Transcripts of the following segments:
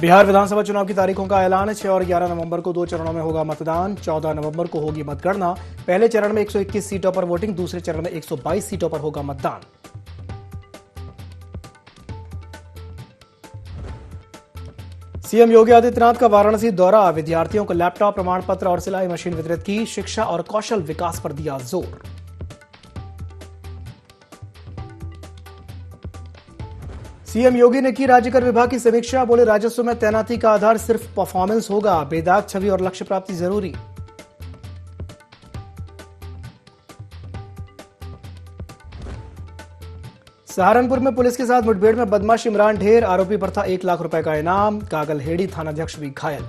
बिहार विधानसभा चुनाव की तारीखों का ऐलान। 6 और 11 नवंबर को 2 चरणों में होगा मतदान। 14 नवंबर को होगी मतगणना। पहले चरण में 121 सीटों पर वोटिंग, दूसरे चरण में 122 सीटों पर होगा मतदान। सीएम योगी आदित्यनाथ का वाराणसी दौरा। विद्यार्थियों को लैपटॉप, प्रमाण पत्र और सिलाई मशीन वितरित की। शिक्षा और कौशल विकास पर दिया जोर। सीएम योगी ने की राज्य कर विभाग की समीक्षा। बोले, राजस्व में तैनाती का आधार सिर्फ परफॉर्मेंस होगा। बेदाग छवि और लक्ष्य प्राप्ति जरूरी। सहारनपुर में पुलिस के साथ मुठभेड़ में बदमाश इमरान ढेर। आरोपी पर था 1 लाख रुपए का इनाम। कागलहेड़ी थानाध्यक्ष भी घायल।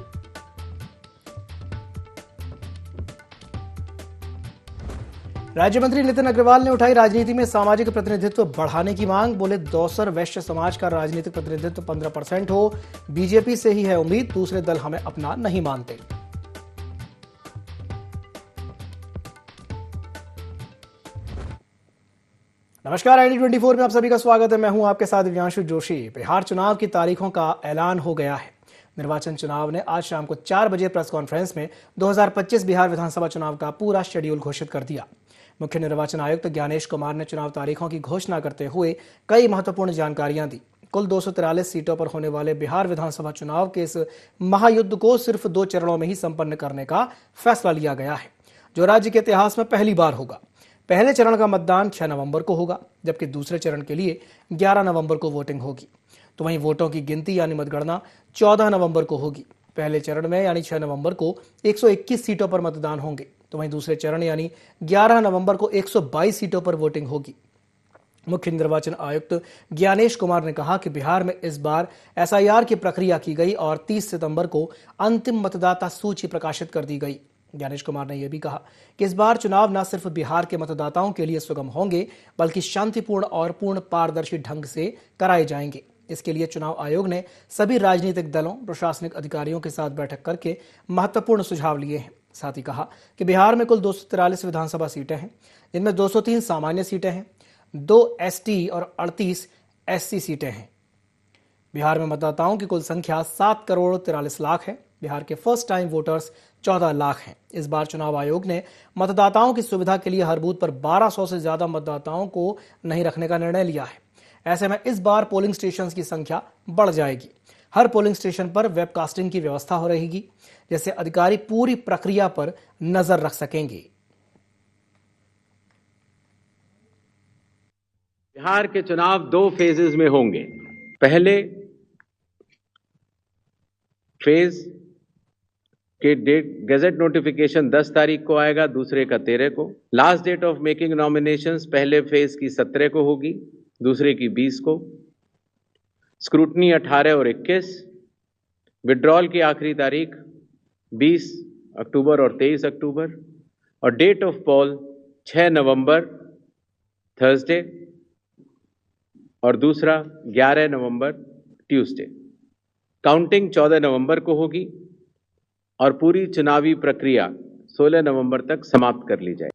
राज्य मंत्री नितिन अग्रवाल ने उठाई राजनीति में सामाजिक प्रतिनिधित्व बढ़ाने की मांग। बोले, दौसर वैश्य समाज का राजनीतिक प्रतिनिधित्व 15% हो। बीजेपी से ही है उम्मीद, दूसरे दल हमें अपना नहीं मानते। नमस्कार, आईडी 24 में आप सभी का स्वागत है। मैं हूं आपके साथ दिव्यांशु जोशी। बिहार चुनाव की तारीखों का ऐलान हो गया है। निर्वाचन चुनाव ने आज शाम को 4 बजे प्रेस कॉन्फ्रेंस में 2025 बिहार विधानसभा चुनाव का पूरा शेड्यूल घोषित कर दिया। मुख्य निर्वाचन आयुक्त ज्ञानेश कुमार ने चुनाव तारीखों की घोषणा करते हुए कई महत्वपूर्ण जानकारियां दी। कुल 243 सीटों पर होने वाले बिहार विधानसभा चुनाव के इस महायुद्ध को सिर्फ 2 चरणों में ही संपन्न करने का फैसला लिया गया है, जो राज्य के इतिहास में पहली बार होगा। पहले चरण का मतदान 6 नवंबर को होगा, जबकि दूसरे चरण के लिए 11 नवंबर को वोटिंग होगी। तो वहीं वोटों की गिनती यानी मतगणना 14 नवंबर को होगी। पहले चरण में यानी 6 नवंबर को 121 सीटों पर मतदान होंगे, तो वहीं दूसरे चरण यानी 11 नवंबर को 122 सीटों पर वोटिंग होगी। मुख्य निर्वाचन आयुक्त ज्ञानेश कुमार ने कहा कि बिहार में इस बार एसआईआर की प्रक्रिया की गई और 30 सितंबर को अंतिम मतदाता सूची प्रकाशित कर दी गई। ज्ञानेश कुमार ने यह भी कहा कि इस बार चुनाव न सिर्फ बिहार के मतदाताओं के लिए सुगम होंगे, बल्कि शांतिपूर्ण और पूर्ण पारदर्शी ढंग से कराए जाएंगे। इसके लिए चुनाव आयोग ने सभी राजनीतिक दलों, प्रशासनिक अधिकारियों के साथ बैठक करके महत्वपूर्ण सुझाव लिए हैं। साथ ही कहा कि बिहार में कुल 243 विधानसभा सीटें हैं, जिनमें 203 सामान्य सीटें हैं, 2 एसटी और 38 एससी सीटें हैं। बिहार में मतदाताओं की कुल संख्या 7 करोड़ 43 लाख है। बिहार के फर्स्ट टाइम वोटर्स 14 लाख हैं। इस बार चुनाव आयोग ने मतदाताओं की सुविधा के लिए हर बूथ पर 1200 से ज्यादा मतदाताओं को नहीं रखने का निर्णय लिया है। ऐसे में इस बार पोलिंग स्टेशन की संख्या बढ़ जाएगी। हर पोलिंग स्टेशन पर वेबकास्टिंग की व्यवस्था हो रहेगी, जिससे अधिकारी पूरी प्रक्रिया पर नजर रख सकेंगे। बिहार के चुनाव 2 फेजेस में होंगे। पहले फेज के डेट गैजेट नोटिफिकेशन 10 तारीख को आएगा, दूसरे का 13 को। Last date of making nominations पहले फेज की 17 को होगी, दूसरे की 20 को। स्क्रूटनी 18 और 21। विड्रॉल की आखिरी तारीख 20 अक्टूबर और 23 अक्टूबर। और डेट ऑफ पोल 6 नवंबर थर्सडे और दूसरा 11 नवंबर ट्यूसडे। काउंटिंग 14 नवंबर को होगी और पूरी चुनावी प्रक्रिया 16 नवंबर तक समाप्त कर ली जाए।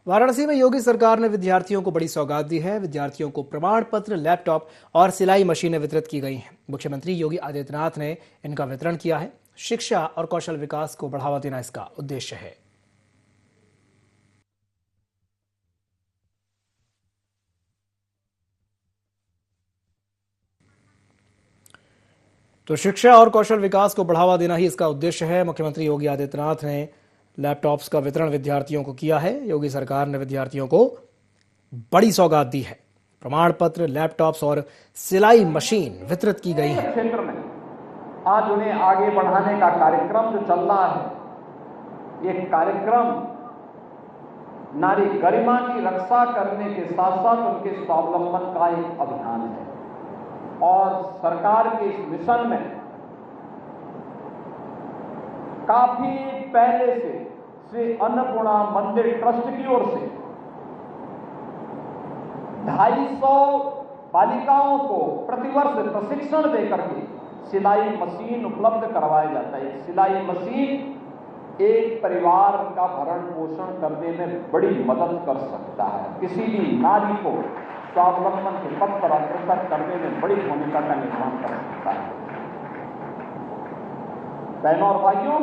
वाराणसी में योगी सरकार ने विद्यार्थियों को बड़ी सौगात दी है। विद्यार्थियों को प्रमाण पत्र, लैपटॉप और सिलाई मशीनें वितरित की गई हैं। मुख्यमंत्री योगी आदित्यनाथ ने इनका वितरण किया है। शिक्षा और कौशल विकास को बढ़ावा देना इसका उद्देश्य है। तो शिक्षा और कौशल विकास को बढ़ावा देना ही इसका उद्देश्य है। मुख्यमंत्री योगी आदित्यनाथ ने लैपटॉप्स का वितरण विद्यार्थियों को किया है। योगी सरकार ने विद्यार्थियों को बड़ी सौगात दी है। प्रमाण पत्र, लैपटॉप्स और सिलाई मशीन वितरित की गई है। क्षेत्र में आज उन्हें आगे बढ़ाने का कार्यक्रम जो चल रहा है, ये कार्यक्रम नारी गरिमा की रक्षा करने के साथ साथ उनके स्वावलंबन का एक अभियान है। और सरकार के इस मिशन में काफी पहले से श्री अन्नपूर्णा मंदिर ट्रस्ट की ओर से 250 बालिकाओं को प्रतिवर्ष प्रशिक्षण देकर के सिलाई मशीन उपलब्ध करवाया जाता है। सिलाई मशीन एक परिवार का भरण पोषण करने में बड़ी मदद कर सकता है। किसी भी नारी को स्वावलंबन के पथ पर अग्रसर करने में बड़ी भूमिका का निर्वहन कर सकता है। बहनों और भाइयों,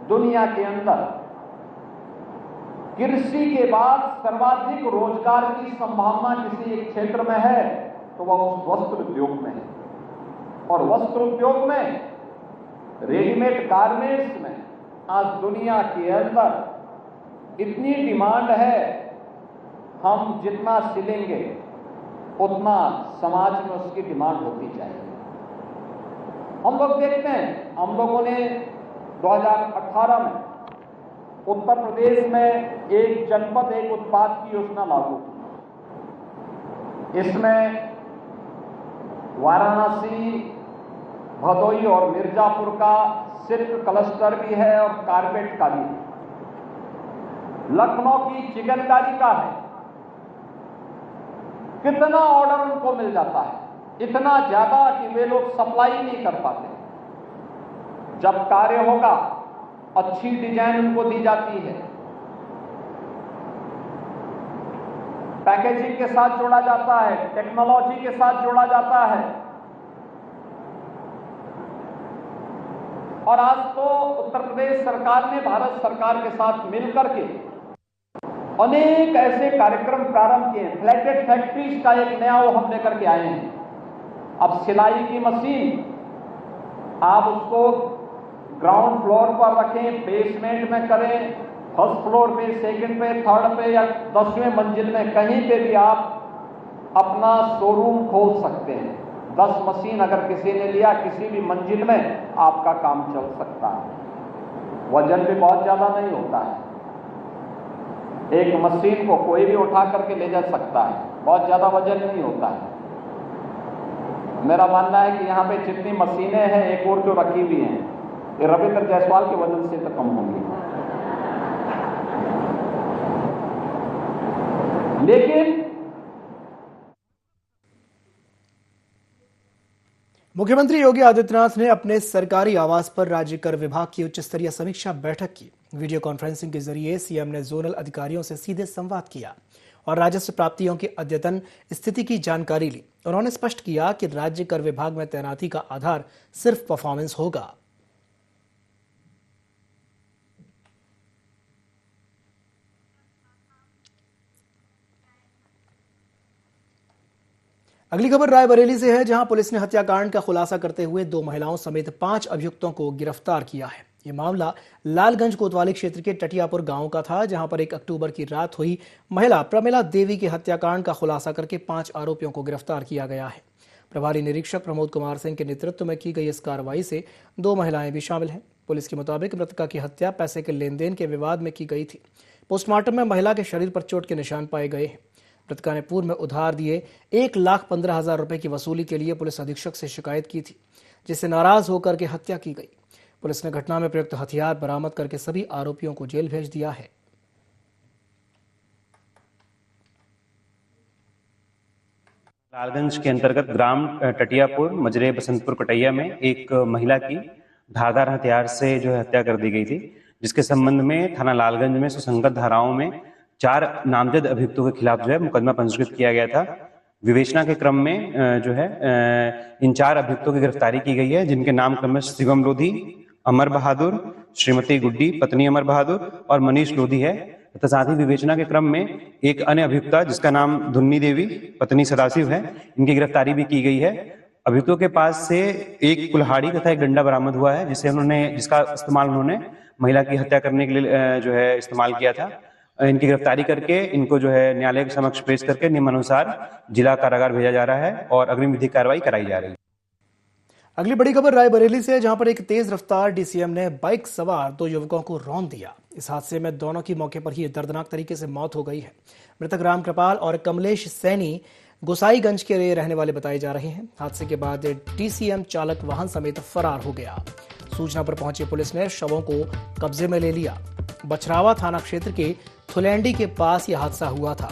दुनिया के अंदर कृषि के बाद सर्वाधिक रोजगार की संभावना किसी एक क्षेत्र में है तो वह उस वस्त्र उद्योग में है। और वस्त्र उद्योग में, रेडीमेड गारमेंट्स में आज दुनिया के अंदर इतनी डिमांड है, हम जितना सिलेंगे उतना समाज में उसकी डिमांड होती जाएगी। हम लोग देखते हैं, हम लोगों ने 2018 में उत्तर प्रदेश में एक जनपद एक उत्पाद की योजना लागू की। इसमें वाराणसी, भदोई और मिर्जापुर का सिल्क क्लस्टर भी है और कारपेट का भी है। लखनऊ की चिकनकारी का है। कितना ऑर्डर उनको मिल जाता है, इतना ज्यादा कि वे लोग सप्लाई नहीं कर पाते। जब कार्य होगा, अच्छी डिजाइन उनको दी जाती है, पैकेजिंग के साथ जोड़ा जाता है, टेक्नोलॉजी के साथ जोड़ा जाता है। और आज तो उत्तर प्रदेश सरकार ने भारत सरकार के साथ मिलकर के अनेक ऐसे कार्यक्रम प्रारंभ किए। फ्लैटेड फैक्ट्रीज का एक नया वो हम लेकर के आए हैं। अब सिलाई की मशीन आप उसको ग्राउंड फ्लोर पर रखें, बेसमेंट में करें, फर्स्ट फ्लोर पे, सेकंड पे, थर्ड पे या 10वें मंजिल में कहीं पे भी आप अपना शोरूम खोल सकते हैं। 10 मशीन अगर किसी ने लिया, किसी भी मंजिल में आपका काम चल सकता है। वजन भी बहुत ज्यादा नहीं होता है। एक मशीन को कोई भी उठा करके ले जा सकता है, बहुत ज्यादा वजन नहीं होता है। मेरा मानना है कि यहाँ पे जितनी मशीनें हैं, एक और जो रखी हुई हैं, ये रविंद्र जायसवाल के वजन से तो कम होंगी। लेकिन मुख्यमंत्री योगी आदित्यनाथ ने अपने सरकारी आवास पर राज्य कर विभाग की उच्च स्तरीय समीक्षा बैठक की। वीडियो कॉन्फ्रेंसिंग के जरिए सीएम ने जोनल अधिकारियों से सीधे संवाद किया और राजस्व प्राप्तियों की अद्यतन स्थिति की जानकारी ली। उन्होंने स्पष्ट किया कि राज्य कर विभाग में तैनाती का आधार सिर्फ परफॉर्मेंस होगा। अगली खबर रायबरेली से है, जहां पुलिस ने हत्याकांड का खुलासा करते हुए 2 महिलाओं समेत 5 अभियुक्तों को गिरफ्तार किया है। ये मामला लालगंज कोतवाली क्षेत्र के टटियापुर गांव का था, जहां पर 1 अक्टूबर की रात हुई महिला प्रमिला देवी के हत्याकांड का खुलासा करके 5 आरोपियों को गिरफ्तार किया गया है। प्रभारी निरीक्षक प्रमोद कुमार सिंह के नेतृत्व में की गई इस कार्रवाई से 2 महिलाएं भी शामिल हैं। पुलिस के मुताबिक मृतका की हत्या पैसे के लेन देन के विवाद में की गई थी। पोस्टमार्टम में महिला के शरीर पर चोट के निशान पाए गए हैं। मृतका ने पूर्व में उधार दिए 1,15,000 रुपए की वसूली के लिए पुलिस अधीक्षक से शिकायत की थी, जिससे नाराज होकर के हत्या की गई। पुलिस ने घटना में प्रयुक्त हथियार बरामद करके सभी आरोपियों को जेल भेज दिया है। लालगंज के अंतर्गत ग्राम टटियापुर मजरे बसंतपुर कटैया में एक महिला की धारदार हथियार से जो है हत्या कर दी गई थी, जिसके संबंध में थाना लालगंज में सुसंगत धाराओं में 4 नामजद अभियुक्तों के खिलाफ जो है मुकदमा पंजीकृत किया गया था। विवेचना के क्रम में जो है इन 4 अभियुक्तों की गिरफ्तारी की गई है, जिनके नाम क्रम में शिवम लोधी, अमर बहादुर, श्रीमती गुड्डी पत्नी अमर बहादुर और मनीष लोधी है। तथा साथ ही विवेचना के क्रम में एक अन्य अभियुक्ता जिसका नाम धुन्नी देवी पत्नी सदाशिव है, इनकी गिरफ्तारी भी की गई है। अभियुक्तों के पास से एक कुल्हाड़ी तथा एक डंडा बरामद हुआ है, जिसका इस्तेमाल उन्होंने महिला की हत्या करने के लिए जो है इस्तेमाल किया था। इनकी गिरफ्तारी करके इनको जो है न्यायालय के समक्ष पेश करके नियमानुसार जिला कारागार भेजा जा रहा है और अग्रिम विधिक कार्रवाई कराई जा रही है। अगली बड़ी खबर रायबरेली से है, जहां पर एक तेज रफ्तार डीसीएम ने बाइक सवार 2 युवकों को रौंद दिया। इस हादसे में दोनों की मौके पर ही दर्दनाक तरीके से मौत हो गई है। मृतक राम कृपाल और कमलेश सैनी गोसाईगंज के रहने वाले बताए जा रहे हैं। हादसे के बाद डीसीएम चालक वाहन समेत फरार हो गया। सूचना पर पहुंची पुलिस ने शवों को कब्जे में ले लिया। बछरावा थाना क्षेत्र के थुलैंडी के पास यह हादसा हुआ था।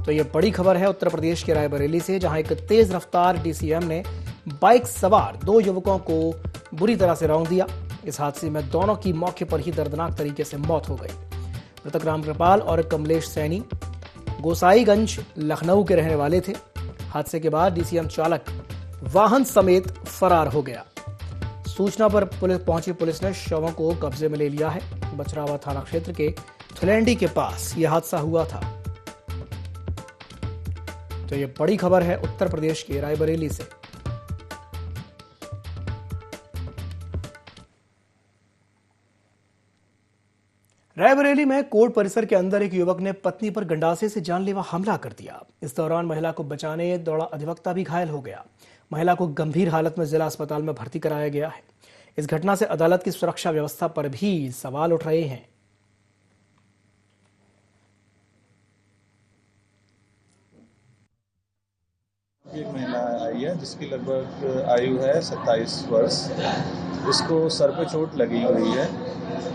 तो यह बड़ी खबर है उत्तर प्रदेश के रायबरेली से, जहां एक तेज रफ्तार डीसीएम ने बाइक सवार 2 युवकों को बुरी तरह से रौंद दिया। इस हादसे में दोनों की मौके पर ही दर्दनाक तरीके से मौत हो गई। मृतक राम कृपाल और कमलेश सैनी गोसाईगंज लखनऊ के रहने वाले थे। हादसे के बाद डीसीएम चालक वाहन समेत फरार हो गया। सूचना पर पहुंची पुलिस ने शवों को कब्जे में ले लिया है। बछरावा थाना क्षेत्र के थुलेंडी के पास यह हादसा हुआ था। तो ये बड़ी खबर है उत्तर प्रदेश के रायबरेली से। रायबरेली में कोर्ट परिसर के अंदर एक युवक ने पत्नी पर गंडासे से जानलेवा हमला कर दिया। इस दौरान महिला को बचाने दौड़ा अधिवक्ता भी घायल हो गया। महिला को गंभीर हालत में जिला अस्पताल में भर्ती कराया गया है। इस घटना से अदालत की सुरक्षा व्यवस्था पर भी सवाल उठ रहे हैं। एक महिला आई है जिसकी लगभग आयु है 27 वर्ष। इसको सर पे चोट लगी हुई है।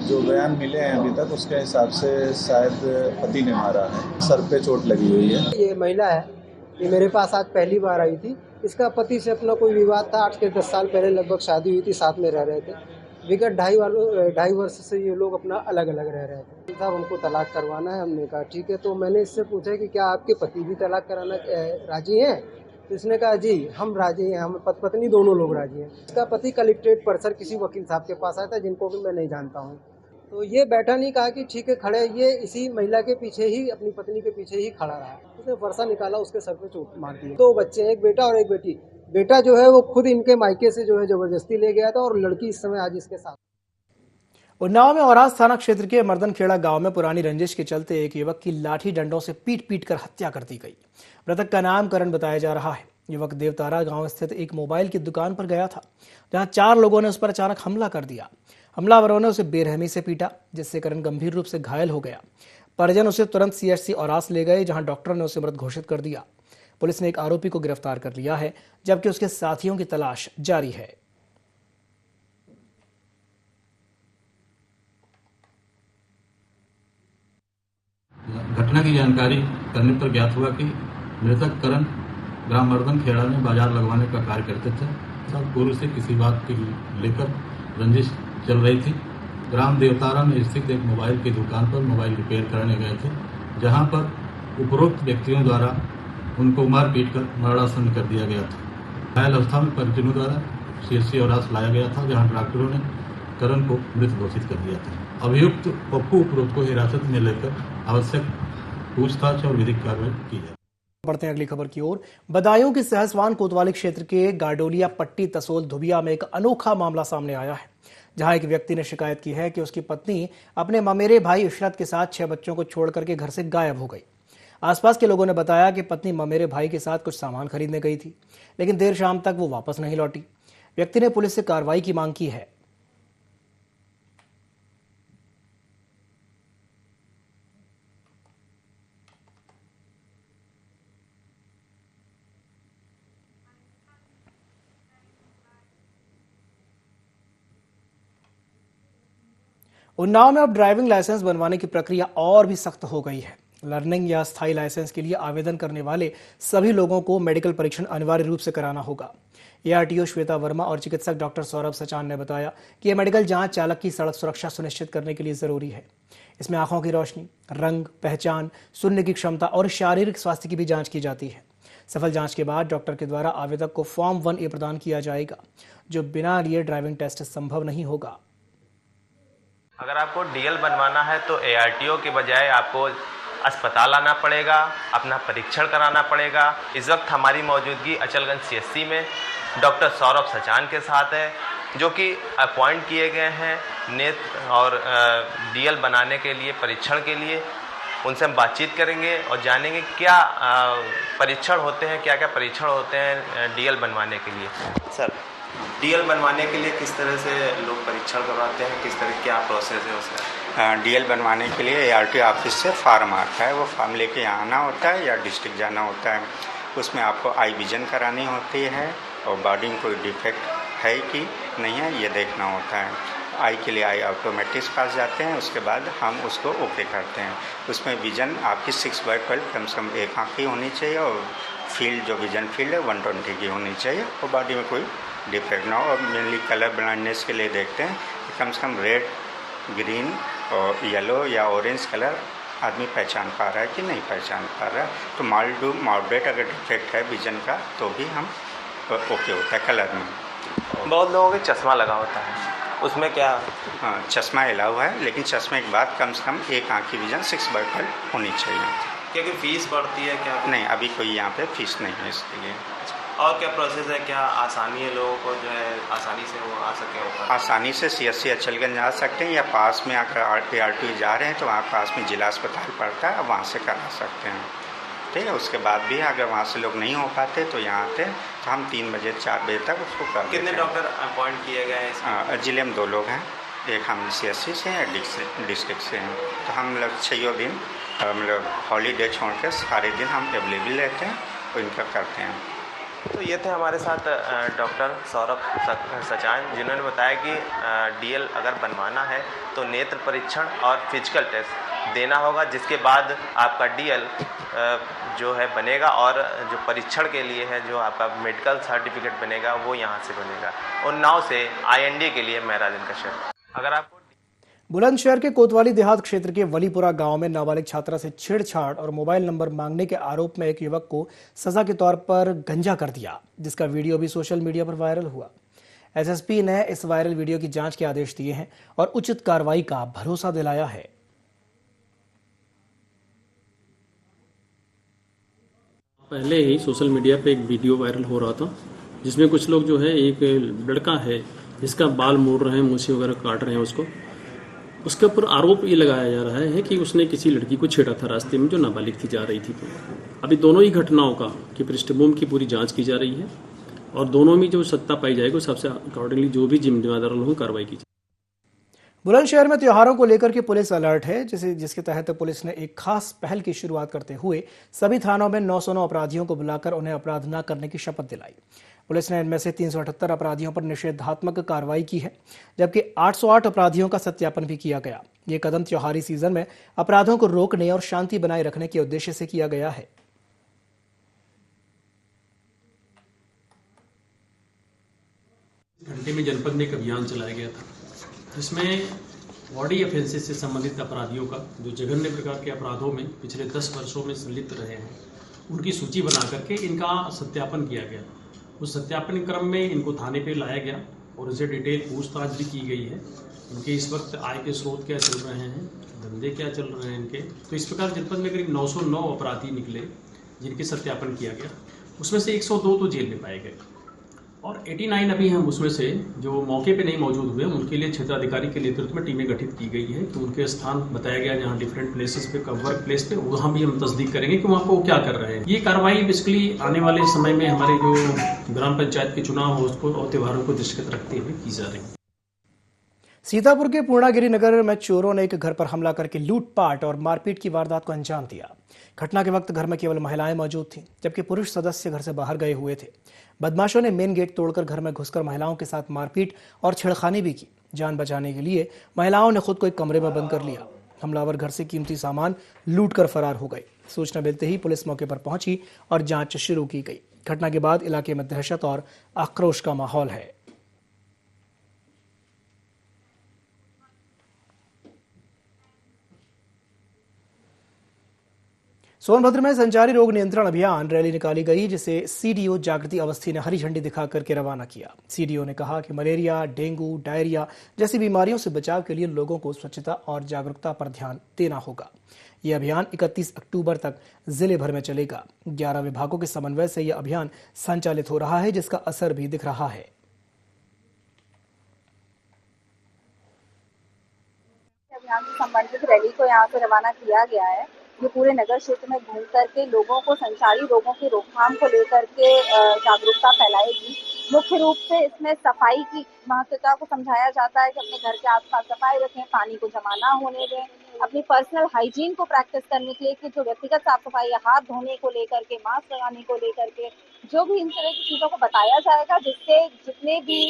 जो बयान मिले हैं अभी तक उसके हिसाब से शायद पति ने मारा है। सर पे चोट लगी हुई है। ये महिला है, ये मेरे पास आज पहली बार आई थी। इसका पति से अपना कोई विवाद था। 8 से 10 साल पहले लगभग शादी हुई थी, साथ में रह रहे थे। विगत 2.5 वर्ष से ये लोग अपना अलग अलग रह रहे थे। साहब हमको तलाक करवाना है। हमने कहा ठीक है। तो मैंने इससे पूछा कि क्या आपके पति भी तलाक कराना राजी हैं? तो इसने कहा जी हम राजी हैं, हम पत्नी दोनों लोग राजी हैं। इसका पति कलेक्ट्रेट परिसर किसी वकील साहब के पास आया था, जिनको भी मैं नहीं जानता हूँ। तो ये बैठा नहीं, कहा कि ठीक है खड़े। ये इसी महिला के पीछे ही, अपनी पत्नी के पीछे ही खड़ा रहा। उसने फरसा निकाला, उसके सर पे चोट मार दी। 2 बच्चे, एक बेटा और एक बेटी। बेटा जो है वो खुद इनके मायके से जो है जबरदस्ती ले गया था, और लड़की इस समय आज इसके साथ। उन्नाव में औरास थाना क्षेत्र के मर्दनखेड़ा गांव में पुरानी रंजिश के चलते एक युवक की लाठी डंडों से पीट कर हत्या कर दी गई। मृतक का नाम करण बताया जा रहा है। युवक देवतारा गांव स्थित एक मोबाइल की दुकान पर गया था, जहां 4 लोगों ने उस पर अचानक हमला कर दिया। हमलावरों ने उसे बेरहमी से पीटा, जिससे करण गंभीर रूप से घायल हो गया। परिजन उसे तुरंत सीएचसी औरास ले गए, जहां डॉक्टर ने उसे मृत घोषित कर दिया। पुलिस ने एक आरोपी को गिरफ्तार कर लिया है, जबकि उसके साथियों की तलाश जारी है। घटना की जानकारी करने पर ज्ञात हुआ कि मृतक करण ग्राम मर्दनखेड़ा में बाजार लगवाने का कार्य करते थे। सब पूर्व से किसी बात की लेकर रंजिश चल रही थी। ग्राम देवतारा में स्थित एक मोबाइल की दुकान पर मोबाइल रिपेयर करने गए थे, जहां पर उपरोक्त व्यक्तियों द्वारा उनको मार पीट कर मरणासन कर दिया गया था। घायल अवस्था में परिजनों द्वारा सीएचसी औरास लाया गया था, जहां डॉक्टरों ने करण को मृत घोषित कर दिया था। अभियुक्त पप्पू उपरोक्त को हिरासत में लेकर आवश्यक पूछताछ और विधिक कार्रवाई की जाए। बढ़ते हैं अगली खबर की ओर। बदायूं की सहसवान कोतवाली क्षेत्र के गाडोलिया पट्टी तसोल धुबिया में एक अनोखा मामला सामने आया है, जहां एक व्यक्ति ने शिकायत की है कि उसकी पत्नी अपने ममेरे भाई इशरत के साथ 6 बच्चों को छोड़ करके घर से गायब हो गई। आसपास के लोगों ने बताया कि पत्नी ममेरे भाई के साथ कुछ सामान खरीदने गई थी, लेकिन देर शाम तक वो वापस नहीं लौटी। व्यक्ति ने पुलिस से कार्रवाई की मांग की है। उन्नाव में अब ड्राइविंग लाइसेंस बनवाने की प्रक्रिया और भी सख्त हो गई है। लर्निंग या स्थायी लाइसेंस के लिए आवेदन करने वाले सभी लोगों को मेडिकल परीक्षण अनिवार्य रूप से कराना होगा। एआरटीओ श्वेता वर्मा और चिकित्सक डॉक्टर सौरभ सचान ने बताया कि यह मेडिकल जांच चालक की सड़क सुरक्षा सुनिश्चित करने के लिए जरूरी है। इसमें आंखों की रोशनी, रंग, पहचान, सुनने की क्षमता और शारीरिक स्वास्थ्य की भी जांच की जाती है। सफल जांच के बाद डॉक्टर के द्वारा आवेदक को फॉर्म 1A प्रदान किया जाएगा, जो बिना लिए ड्राइविंग टेस्ट संभव नहीं होगा। अगर आपको डीएल बनवाना है तो एआरटीओ के बजाय आपको अस्पताल आना पड़ेगा, अपना परीक्षण कराना पड़ेगा। इस वक्त हमारी मौजूदगी अचलगंज सीएचसी में डॉक्टर सौरभ सचान के साथ है, जो कि अपॉइंट किए गए हैं नेत्र और डीएल बनाने के लिए, परीक्षण के लिए। उनसे हम बातचीत करेंगे और जानेंगे क्या परीक्षण होते हैं, क्या क्या परीक्षण होते हैं डीएल बनवाने के लिए। सर, डीएल बनवाने के लिए किस तरह से लोग परीक्षण करवाते हैं, किस तरह क्या प्रोसेस है उसका? डीएल बनवाने के लिए एआरटी ऑफिस से फॉर्म आता है, वो फॉर्म लेके यहाँ आना होता है या डिस्ट्रिक्ट जाना होता है। उसमें आपको आई विजन करानी होती है और बॉडी में कोई डिफेक्ट है कि नहीं है ये देखना होता है। आई के लिए आई ऑटोमेटिक्स पास जाते हैं, उसके बाद हम उसको ओके करते हैं। उसमें विजन आपकी 6/12 कम से कम 1 आँख की होनी चाहिए और फील्ड जो विजन फील्ड है 120 की होनी चाहिए और बॉडी में कोई डिफेक्ट ना हो। और मेनली कलर ब्लाइंडनेस के लिए देखते हैं कि कम से कम रेड, ग्रीन और येलो या ऑरेंज कलर आदमी पहचान पा रहा है कि नहीं पहचान पा रहा है। तो माइल्ड टू मॉडरेट अगर डिफेक्ट है विजन का तो भी हम ओके होता है कलर में। बहुत लोगों के चश्मा लगा होता है, उसमें क्या? हाँ, चश्मा अलाउ है, लेकिन चश्मे के बाद कम से कम एक आँख की विजन 6/12 होनी चाहिए। क्योंकि फीस बढ़ती है क्या? नहीं, अभी कोई यहाँ पे फीस नहीं है इसके लिए। और क्या प्रोसेस है, क्या आसानी है लोगों को जो है आसानी से वो आ सके होगा? आसानी से CSC अचलगंज आ सकते हैं, या पास में अगर RTRT जा रहे हैं तो वहाँ पास में जिला अस्पताल पड़ता है, वहाँ से करा सकते हैं। ठीक है, उसके बाद भी अगर वहाँ से लोग नहीं हो पाते तो यहाँ आते तो हम 3 बजे 4 बजे तक उसको कर देते हैं। कितने डॉक्टर अपॉइंट किए गए हैं? जिले में 2 लोग हैं, एक हम CSC से हैं, डिस्ट्रिक्ट से हैं। तो हम लोग 6 दिन मतलब हॉलीडे छोड़ के सारे दिन हम अवेलेबल रहते हैं और इनका करते हैं। तो ये थे हमारे साथ डॉक्टर सौरभ सचान, जिन्होंने बताया कि DL अगर बनवाना है तो नेत्र परीक्षण और फिजिकल टेस्ट देना होगा, जिसके बाद आपका DL जो है बनेगा, और जो परीक्षण के लिए है जो आपका मेडिकल सर्टिफिकेट बनेगा वो यहाँ से बनेगा। उन्नाव से IND के लिए मैं राजेंद्र कश्यप। अगर आपको बुलंदशहर के कोतवाली देहात क्षेत्र के वलीपुरा गांव में नाबालिग छात्रा से छेड़छाड़ और मोबाइल नंबर मांगने के आरोप में एक युवक को सजा के तौर पर गंजा कर दिया, जिसका वीडियो भी सोशल मीडिया पर वायरल हुआ। SSP ने इस वायरल वीडियो की जांच के आदेश दिए हैं और उचित कार्रवाई का भरोसा दिलाया है। पहले ही सोशल मीडिया पे एक वीडियो वायरल हो रहा था, जिसमें कुछ लोग जो है, एक लड़का है जिसका बाल मोड़ रहे हैं, मूछी वगैरह काट रहे हैं उसको, उसके ऊपर आरोप ये लगाया जा रहा है कि उसने किसी लड़की को छेड़ा था रास्ते में जो नाबालिग थी, जा रही थी। तो अभी दोनों ही घटनाओं का की पृष्ठभूमि की पूरी जांच की जा रही है और दोनों में जो सत्ता पाई जाएगी उस सबसे अकॉर्डिंगली जो भी जिम्मेदार लोगों को कार्रवाई की जाए। बुलंदशहर में त्योहारों को लेकर के पुलिस अलर्ट है, जिसके तहत पुलिस ने एक खास पहल की शुरुआत करते हुए सभी थानों में 909 अपराधियों को बुलाकर उन्हें अपराध न करने की शपथ दिलाई। पुलिस ने इनमें से 378 अपराधियों पर निषेधात्मक कार्रवाई की है, जबकि 808 अपराधियों का सत्यापन भी किया गया। ये कदम त्योहारी सीजन में अपराधों को रोकने और शांति बनाए रखने के उद्देश्य से किया गया है। घंटे में जनपद में एक अभियान चलाया गया था, जिसमें बॉडी ऑफेंसेस से संबंधित अपराधियों का जो जघन्य प्रकार के अपराधों में पिछले 10 वर्षों में संलिप्त रहे हैं, उनकी सूची बना करके इनका सत्यापन किया गया। उस सत्यापन क्रम में इनको थाने पे लाया गया और उनसे डिटेल पूछताछ भी की गई है। इनके इस वक्त आय के स्रोत क्या चल रहे हैं, धंधे क्या चल रहे हैं इनके। तो इस प्रकार जनपद में करीब 909 अपराधी निकले जिनके सत्यापन किया गया। उसमें से 102 तो जेल में पाए गए और 89 अभी हम उसमें से जो मौके पे नहीं मौजूद हुए, उनके लिए क्षेत्राधिकारी के नेतृत्व में टीमें गठित की गई है। तो उनके स्थान बताया गया जहाँ डिफरेंट प्लेसेस पे, वर्क प्लेस पे, वहाँ भी हम तस्दीक करेंगे कि वहाँ को क्या कर रहे हैं। ये कार्रवाई बेसिकली आने वाले समय में हमारे जो ग्राम पंचायत के चुनाव हो उसको और त्योहारों को दृष्टिगत रखते हुए की जा रही है। सीतापुर के पूर्णागिरी नगर में चोरों ने एक घर पर हमला करके लूटपाट और मारपीट की वारदात को अंजाम दिया। घटना के वक्त घर में केवल महिलाएं मौजूद थीं, जबकि पुरुष सदस्य घर से बाहर गए हुए थे। बदमाशों ने मेन गेट तोड़कर घर में घुसकर महिलाओं के साथ मारपीट और छेड़खानी भी की। जान बचाने के लिए महिलाओं ने खुद को एक कमरे में बंद कर लिया। हमलावर घर से कीमती सामान लूट कर फरार हो गए। सूचना मिलते ही पुलिस मौके पर पहुंची और जांच शुरू की गई। घटना के बाद इलाके में दहशत और आक्रोश का माहौल है। सोनभद्र में संचारी रोग नियंत्रण अभियान रैली निकाली गई, जिसे CDO जागृति अवस्थी ने हरी झंडी दिखा करके रवाना किया। CDO ने कहा कि मलेरिया, डेंगू, डायरिया जैसी बीमारियों से बचाव के लिए लोगों को स्वच्छता और जागरूकता पर ध्यान देना होगा। यह अभियान 31 अक्टूबर तक जिले भर में चलेगा। 11 विभागों के समन्वय से यह अभियान संचालित हो रहा है, जिसका असर भी दिख रहा है। अभियान से संबंधित रैली को यहाँ से रवाना किया गया है। ये पूरे नगर क्षेत्र में घूम करके लोगों को संचारी रोगों की रोकथाम को लेकर के जागरूकता फैलाएगी। मुख्य रूप से इसमें सफाई की महत्वता को समझाया जाता है कि अपने घर के आसपास सफाई रखें, पानी को जमा ना होने दें, अपनी पर्सनल हाइजीन को प्रैक्टिस करने के लिए कि जो व्यक्तिगत साफ सफाई, हाथ धोने को लेकर के, मास्क लगाने को लेकर के, जो भी इन तरह की चीजों को बताया जाएगा, जिससे जितने भी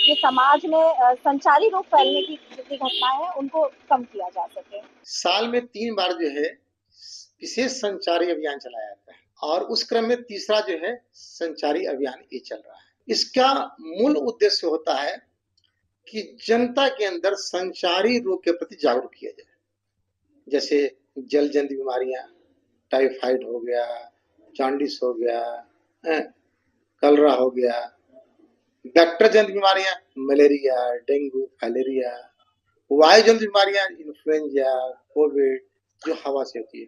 ये समाज में संचारी रोग फैलने की जितनी घटनाएं हैं उनको कम किया जा सके। साल में 3 बार जो है विशेष संचारी अभियान चलाया जाता है और उस क्रम में तीसरा जो है संचारी अभियान ये चल रहा है। इसका मूल उद्देश्य होता है कि जनता के अंदर संचारी रोग के प्रति जागरूक किया जाए। जैसे जलजनित बीमारियां, टाइफाइड हो गया, जॉन्डिस हो गया, कलरा हो गया, वेक्टर जनित बीमारियां, मलेरिया, डेंगू, फाइलेरिया, वायु जनित बीमारियां, इन्फ्लुएंजा, कोविड जो हवा से होती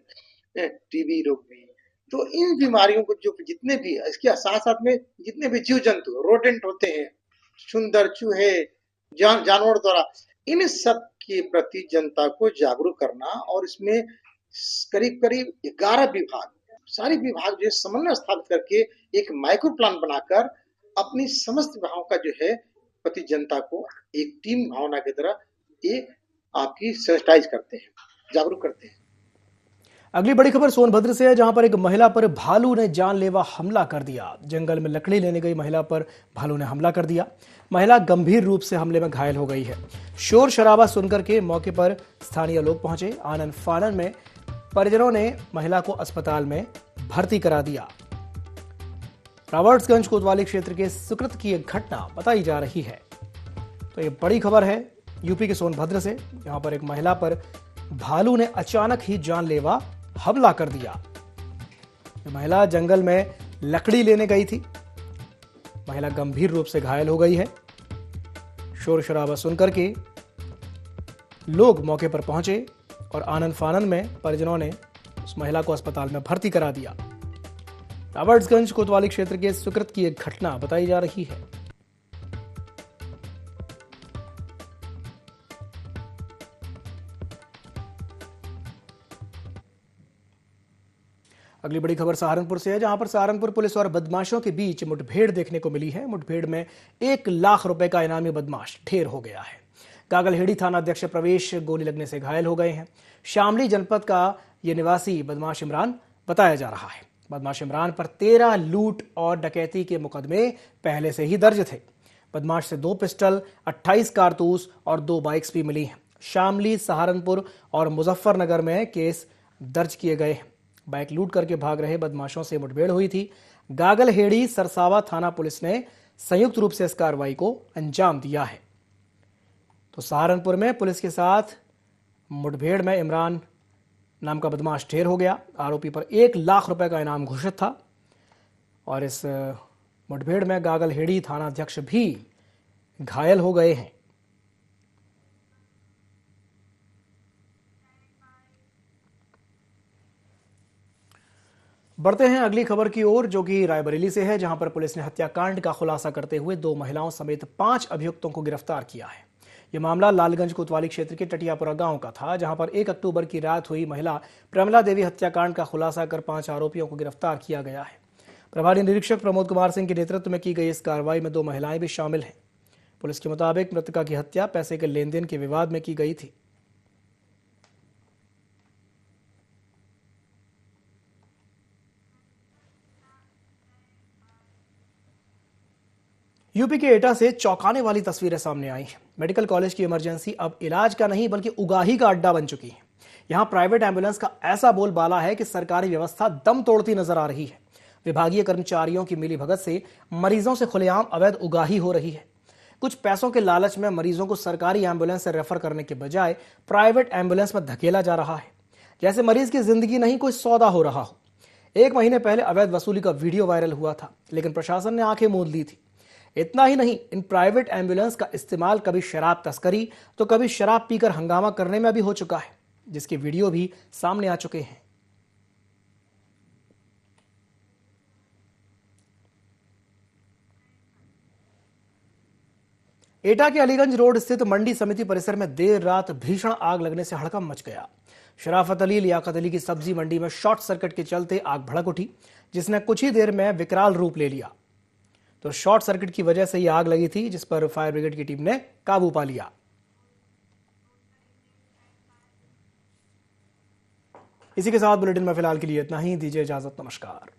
है, टीबी रोग भी। तो इन बीमारियों को जो जितने भी इसके साथ साथ में जितने भी जीव जंतु रोडेंट होते हैं, सुंदर, चूहे, जानवर द्वारा, इन सब के प्रति जनता को जागरूक करना और इसमें करीब करीब 11 विभाग, सारे विभाग जो है समन्वय स्थापित करके एक माइक्रो प्लान बनाकर अपनी समस्त विभागों का जो है प्रति जनता को एक टीम भावना की तरह ये आपकी सेंसिटाइज करते हैं, जागरूक करते हैं। अगली बड़ी खबर सोनभद्र से है, जहां पर एक महिला पर भालू ने जानलेवा हमला कर दिया। जंगल में लकड़ी लेने गई महिला पर भालू ने हमला कर दिया। महिला गंभीर रूप से हमले में घायल हो गई है। शोर शराबा सुनकर के मौके पर स्थानीय लोग पहुंचे। आनन फानन में परिजनों ने महिला को अस्पताल में भर्ती करा दिया। रॉबर्ट्सगंज कोतवाली क्षेत्र के सुकृत की एक घटना बताई जा रही है। तो ये बड़ी खबर है यूपी के सोनभद्र से, जहां पर एक महिला पर भालू ने अचानक ही जानलेवा हमला कर दिया। महिला जंगल में लकड़ी लेने गई थी। महिला गंभीर रूप से घायल हो गई है। शोर शराबा सुनकर के लोग मौके पर पहुंचे और आनन फानन में परिजनों ने उस महिला को अस्पताल में भर्ती करा दिया। रॉबर्ट्सगंज कोतवाली क्षेत्र के सुकृत की एक घटना बताई जा रही है। अगली बड़ी खबर सहारनपुर से है, जहां पर सहारनपुर पुलिस और बदमाशों के बीच मुठभेड़ देखने को मिली है। मुठभेड़ में 1 लाख रुपए का इनामी बदमाश ढेर हो गया है। गागलहेड़ी थाना अध्यक्ष प्रवेश गोली लगने से घायल हो गए हैं। शामली जनपद का यह निवासी बदमाश इमरान बताया जा रहा है। बदमाश इमरान पर 13 लूट और डकैती के मुकदमे पहले से ही दर्ज थे। बदमाश से 2 पिस्टल, 28 कारतूस और 2 बाइक्स भी मिली हैं। शामली, सहारनपुर और मुजफ्फरनगर में केस दर्ज किए गए हैं। बाइक लूट करके भाग रहे बदमाशों से मुठभेड़ हुई थी। गागलहेड़ी सरसावा थाना पुलिस ने संयुक्त रूप से इस कार्रवाई को अंजाम दिया है। तो सहारनपुर में पुलिस के साथ मुठभेड़ में इमरान नाम का बदमाश ढेर हो गया। आरोपी पर 1 लाख रुपए का इनाम घोषित था और इस मुठभेड़ में गागलहेड़ी थाना अध्यक्ष भी घायल हो गए हैं। बढ़ते हैं अगली खबर की ओर, जो कि रायबरेली से है, जहां पर पुलिस ने हत्याकांड का खुलासा करते हुए 2 महिलाओं समेत 5 अभियुक्तों को गिरफ्तार किया है। यह मामला लालगंज कोतवाली क्षेत्र के टटियापुरा गांव का था, जहां पर 1 अक्टूबर की रात हुई महिला प्रमिला देवी हत्याकांड का खुलासा कर 5 आरोपियों को गिरफ्तार किया गया है। प्रभारी निरीक्षक प्रमोद कुमार सिंह के नेतृत्व में की गई इस कार्रवाई में 2 महिलाएं भी शामिल हैं। पुलिस के मुताबिक मृतका की हत्या पैसे के लेन देन के विवाद में की गई थी। यूपी के एटा से चौंकाने वाली तस्वीरें सामने आई हैं। मेडिकल कॉलेज की इमरजेंसी अब इलाज का नहीं बल्कि उगाही का अड्डा बन चुकी है। यहां प्राइवेट एम्बुलेंस का ऐसा बोलबाला है कि सरकारी व्यवस्था दम तोड़ती नजर आ रही है। विभागीय कर्मचारियों की मिलीभगत से मरीजों से खुलेआम अवैध उगाही हो रही है। कुछ पैसों के लालच में मरीजों को सरकारी एम्बुलेंस से रेफर करने के बजाय प्राइवेट एम्बुलेंस में धकेला जा रहा है, जैसे मरीज की जिंदगी नहीं कोई सौदा हो रहा हो। 1 महीने पहले अवैध वसूली का वीडियो वायरल हुआ था, लेकिन प्रशासन ने आंखें मूंद ली थी। इतना ही नहीं, इन प्राइवेट एम्बुलेंस का इस्तेमाल कभी शराब तस्करी तो कभी शराब पीकर हंगामा करने में भी हो चुका है, जिसके वीडियो भी सामने आ चुके हैं। एटा के अलीगंज रोड स्थित मंडी समिति परिसर में देर रात भीषण आग लगने से हड़कंप मच गया। शराफत अली, लियाकत अली की सब्जी मंडी में शॉर्ट सर्किट के चलते आग भड़क उठी, जिसने कुछ ही देर में विकराल रूप ले लिया। तो शॉर्ट सर्किट की वजह से यह आग लगी थी, जिस पर फायर ब्रिगेड की टीम ने काबू पा लिया। इसी के साथ बुलेटिन में फिलहाल के लिए इतना ही। दीजिए इजाजत, नमस्कार।